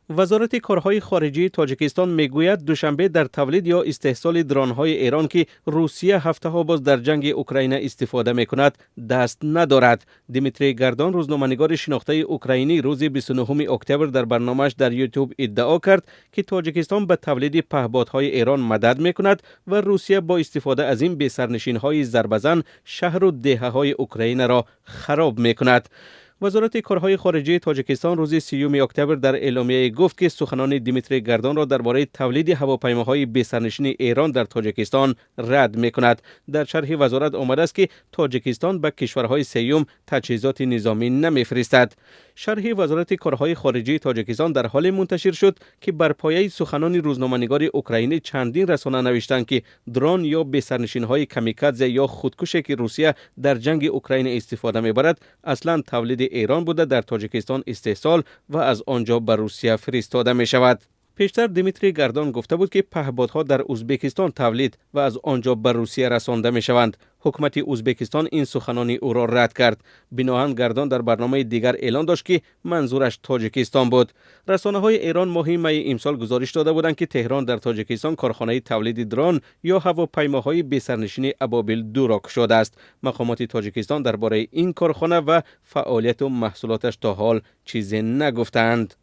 وزارت کارهای خارجه تاجیکستان میگوید دوشنبه در تولید یا استحصال درون‌های ایران که روسیه هفته‌ها باز در جنگ اوکراین استفاده می‌کند دست ندارد. دیمیتری گردان، روزنامه‌نگار شناخته اوکراینی، روز 29 اکتبر در برنامه‌اش در یوتیوب ادعا کرد که تاجیکستان به تولید پهپادهای ایران مدد می‌کند و روسیه با استفاده از این به سرنشین‌های ضربه‌زن شهر و دهه‌های اوکراین را خراب می‌کند. وزارت کارهای خارجه تاجیکستان روز 30 اکتبر در اعلامیه گفت که سخنان دیمیتری گردان را درباره تولید هواپیماهای بی سرنشین ایران در تاجیکستان رد می‌کند. در شرح وزارت آمده است که تاجیکستان به کشورهای سوم تجهیزات نظامی نمی‌فرستد. شرح وزارت کارهای خارجه تاجیکستان در حال منتشر شد که بر پایه سخنان روزنامه‌نگار اوکراینی چندین رسانه نوشتند که درون یا بی سرنشین‌های کامیکادزه یا خودکشی که روسیه در جنگ اوکراین استفاده می‌برد اصلاً تولید ایران بوده در تاجیکستان استحصال و از آنجا به روسیه فرستاده می شود. پیشتر دیمیتری گردان گفته بود که پهپادها در ازبکستان تولید و از آنجا به روسیه رسانده می شوند. حکومت ازبکستان این سخنان او را رد کرد. بناهن گردان در برنامه دیگر اعلان داشت که منظورش تاجیکستان بود. رسانه‌های ایران ماه می امسال گزارش داده بودند که تهران در تاجیکستان کارخانه تولید درون یا هواپیماهای بی سرنشین ابابیل 2 را گشوده است. مقامات تاجیکستان درباره این کارخانه و فعالیت و محصولاتش تا حال چیزی نگفتند.